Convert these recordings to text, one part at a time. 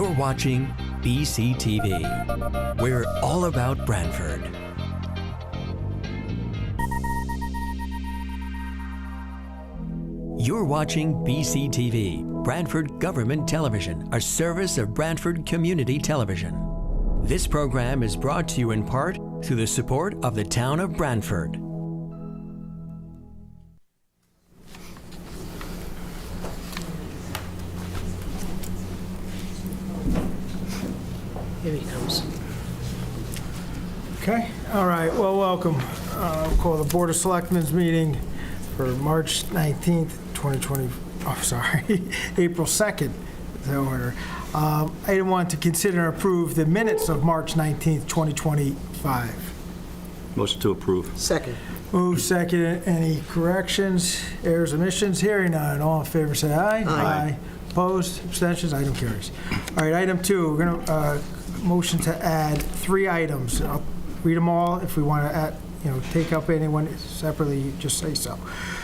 You're watching BCTV. We're all about Branford. You're watching BCTV, Branford Government Television, a service of Branford Community Television. This program is brought to you in part through the support of the town of Branford. Here he comes. Okay, all right, well, welcome. We'll call the Board of Selectmen's meeting for March 19th, 2020, April 2nd, the order. Item 1, to consider and approve the minutes of March 19th, 2025. Motion to approve. Second. Move second. Any corrections, errors, omissions? Hearing none. All in favor, say aye. Aye. Opposed, abstentions, item carries. All right, item 2, we're going to motion to add 3 items. I'll read them all. If we want to add, take up anyone separately, just say so.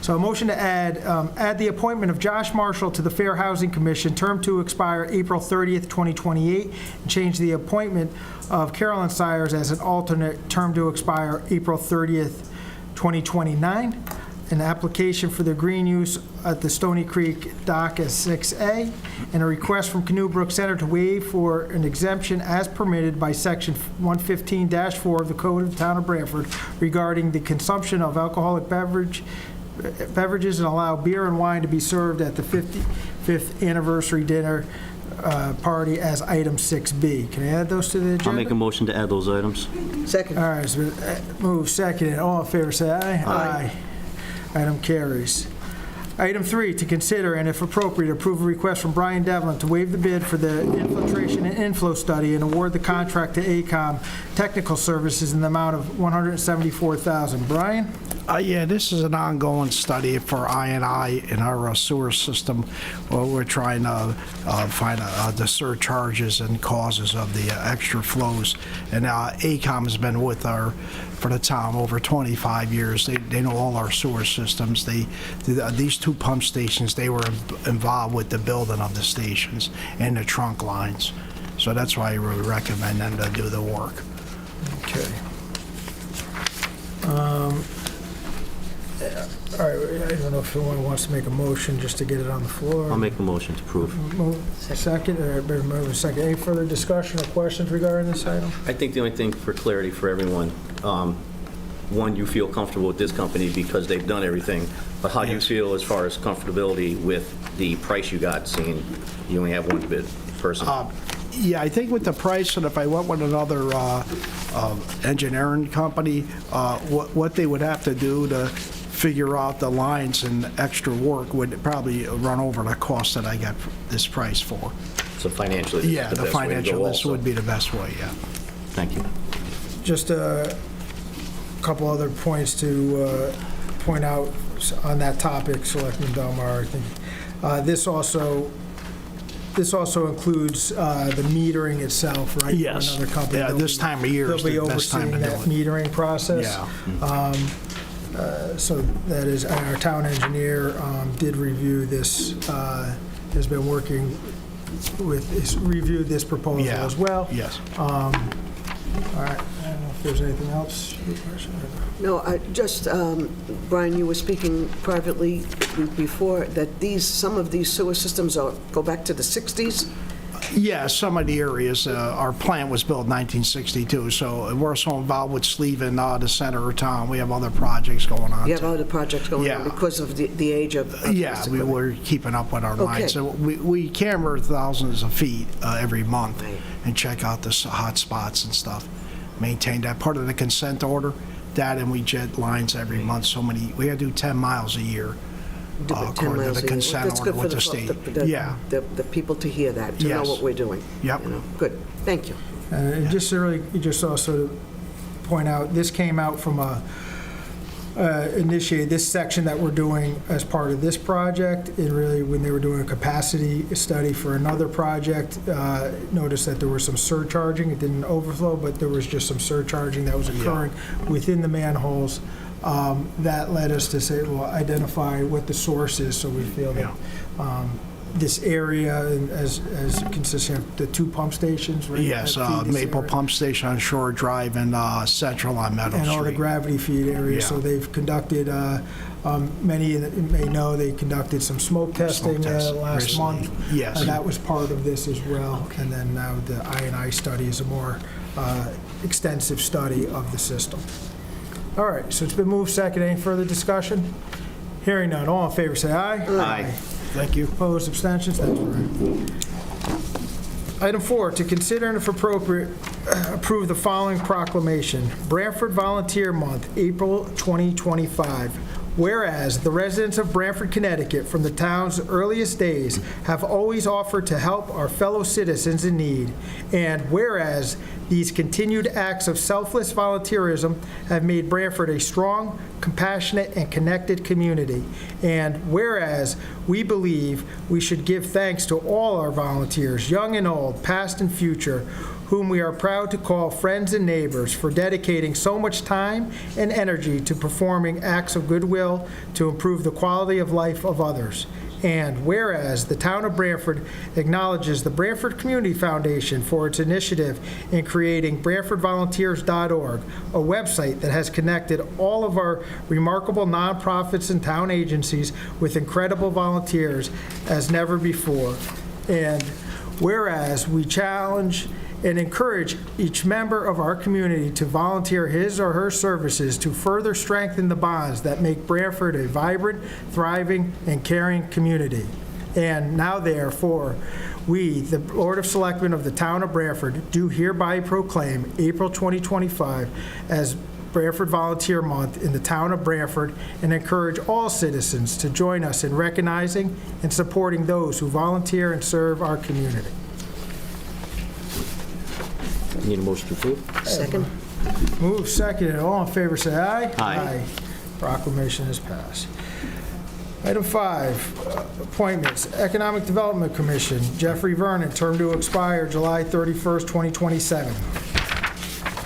So a motion to add the appointment of Josh Marshall to the Fair Housing Commission, term to expire April 30th, 2028, and change the appointment of Carolyn Sires as an alternate, term to expire April 30th, 2029. An application for the green use at the Stony Creek dock as 6A, and a request from Canoe Brook Center to waive for an exemption as permitted by Section 115-4 of the Code of the Town of Branford regarding the consumption of alcoholic beverages and allow beer and wine to be served at the 55th anniversary dinner party as item 6B. Can I add those to the agenda? I'll make a motion to add those items. Second. All right, so move second. All in favor, say aye. Aye. Item carries. Item 3, to consider and if appropriate, approve a request from Brian Devlin to waive the bid for the infiltration and inflow study and award the contract to AECOM Technical Services in the amount of $174,000. Brian? Yeah, this is an ongoing study for I&I in our sewer system. Well, we're trying to find the surcharges and causes of the extra flows. And AECOM has been with for the town over 25 years. They know all our sewer systems. These 2 pump stations, they were involved with the building of the stations and the trunk lines. So that's why we recommend them to do the work. Okay. All right, I don't know if anyone wants to make a motion just to get it on the floor. I'll make a motion to approve. Second, move second. Any further discussion or questions regarding this item? I think the only thing for clarity for everyone, one, you feel comfortable with this company because they've done everything, but how do you feel as far as comfortability with the price you got, seeing you only have one bid person? Yeah, I think with the price, and if I went with another engineering company, what they would have to do to figure out the lines and extra work would probably run over the cost that I got this price for. So financially, this Yeah, is the the best way to financial, go this also. would be the best way, yeah. Thank you. Just a couple other points to point out on that topic, Selectman Delmar. I think this also includes the metering itself, right? Yes. Another company. Yeah, this time of year is They'll be the best time to overseeing do that it. metering process. Yeah. So that is, our town engineer did review this, has been working with, reviewed this proposal Yeah. as well. Yes. All right, I don't know if there's anything else. No, Brian, you were speaking privately before that some of these sewer systems go back to the 60s? Yeah, some of the areas, our plant was built in 1962, so we're also involved with Sleven, the center of town. We have other projects going on. You have other projects going on Yeah. because of the age of Yeah, this we equipment. were keeping up with our Okay. lines. So we camera thousands of feet every month Right. and check out the hot spots and stuff. Maintain that part of the consent order. That, and we jet lines every month. We gotta do 10 miles a year. Do it 10 according to miles the a year. consent That's order good with for the state. Yeah. The people to hear that, to know Yes. what we're doing. Yep. Good, thank you. And just also to point out, this came out from initiated this section that we're doing as part of this project. And really, when they were doing a capacity study for another project, noticed that there was some surcharging. It didn't overflow, but there was just some surcharging that was occurring within the manholes. That led us to say, well, identify what the source is, so we feel that this area as consisting of the 2 pump stations, right? Yes, that feed this Maple area? Pump Station on Shore Drive and Central on Meadow Street. And all the gravity feed areas. Yeah. So they've conducted, many that may know, they conducted some smoke testing test last recently. month. Yes. And that was part of this as well. And then now the I&I study is a more extensive study of the system. All right, so it's been moved second. Any further discussion? Hearing none. All in favor, say aye. Aye. Thank you. Opposed, abstentions? Thanks, Brian. Item 4, to consider and if appropriate, approve the following proclamation. Branford Volunteer Month, April 2025. Whereas the residents of Branford, Connecticut, from the town's earliest days, have always offered to help our fellow citizens in need, and whereas these continued acts of selfless volunteerism have made Branford a strong, compassionate, and connected community, and whereas we believe we should give thanks to all our volunteers, young and old, past and future, whom we are proud to call friends and neighbors, for dedicating so much time and energy to performing acts of goodwill to improve the quality of life of others. And whereas the town of Branford acknowledges the Branford Community Foundation for its initiative in creating BranfordVolunteers.org, a website that has connected all of our remarkable nonprofits and town agencies with incredible volunteers as never before. And whereas we challenge and encourage each member of our community to volunteer his or her services to further strengthen the bonds that make Branford a vibrant, thriving, and caring community. And now therefore, we, the Board of Selectmen of the Town of Branford, do hereby proclaim April 2025 as Branford Volunteer Month in the Town of Branford, and encourage all citizens to join us in recognizing and supporting those who volunteer and serve our community. Need a motion to approve? Second? Move second. All in favor, say aye. Aye. Proclamation is passed. Item 5, appointments. Economic Development Commission, Jeffrey Vernon, term to expire July 31st, 2027.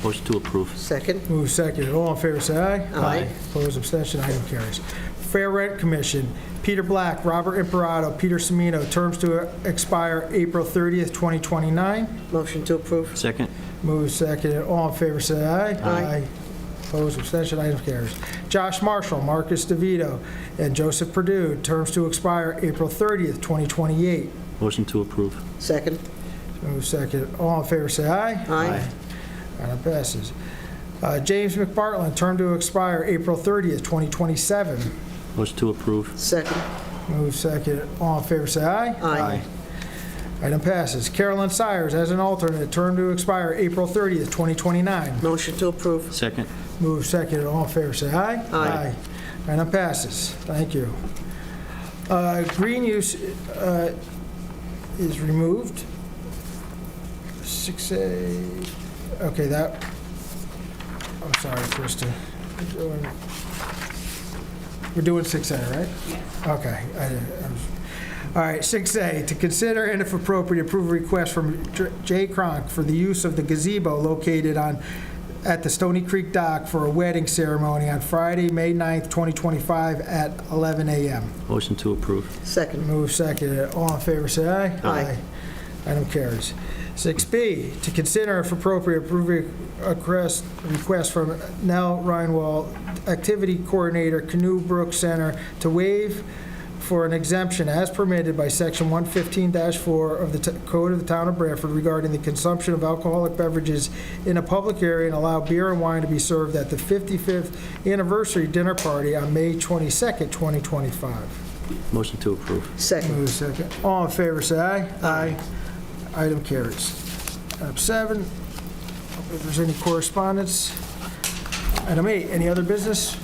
Motion to approve. Second? Move second. All in favor, say aye. Aye. Opposed, abstention, item carries. Fair Rent Commission, Peter Black, Robert Imperato, Peter Semino, terms to expire April 30th, 2029. Motion to approve? Second. Move second. All in favor, say aye. Aye. Opposed, abstention, item carries. Josh Marshall, Marcus DeVito, and Joseph Perdue, terms to expire April 30th, 2028. Motion to approve. Second? Move second. All in favor, say aye. Aye. Item passes. James McBartlin, term to expire April 30th, 2027. Motion to approve. Second? Move second. All in favor, say aye. Aye. Item passes. Carolyn Sires, as an alternate, term to expire April 30th, 2029. Motion to approve? Second. Move second. All in favor, say aye. Aye. Item passes. Thank you. Green use is removed. 6A, okay, that, I'm sorry, Krista. We're doing 6A, right? Yes. Okay. All right, 6A, to consider and if appropriate, approve a request from Jay Cronk for the use of the gazebo located at the Stony Creek Dock for a wedding ceremony on Friday, May 9th, 2025 at 11 a.m. Motion to approve. Second? Move second. All in favor, say aye. Aye. Item carries. 6B, to consider if appropriate, approve a request from Nell Reinwald, Activity Coordinator, Canoe Brook Center, to waive for an exemption as permitted by Section 115-4 of the Code of the Town of Branford regarding the consumption of alcoholic beverages in a public area, and allow beer and wine to be served at the 55th anniversary dinner party on May 22nd, 2025. Motion to approve. Second? Move second. All in favor, say aye. Aye. Item carries. Item 7, if there's any correspondence. Item 8, any other business?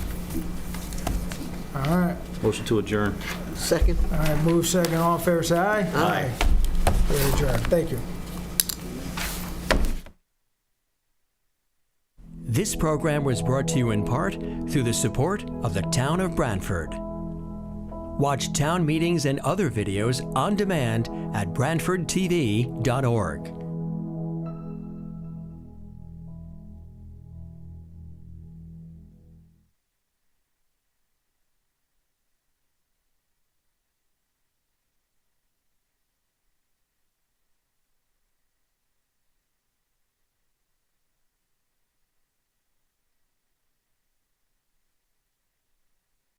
All right. Motion to adjourn. Second? All right, move second. All in favor, say aye. Aye. We're adjourned. Thank you. This program was brought to you in part through the support of the Town of Branford. Watch town meetings and other videos on demand at BranfordTV.org.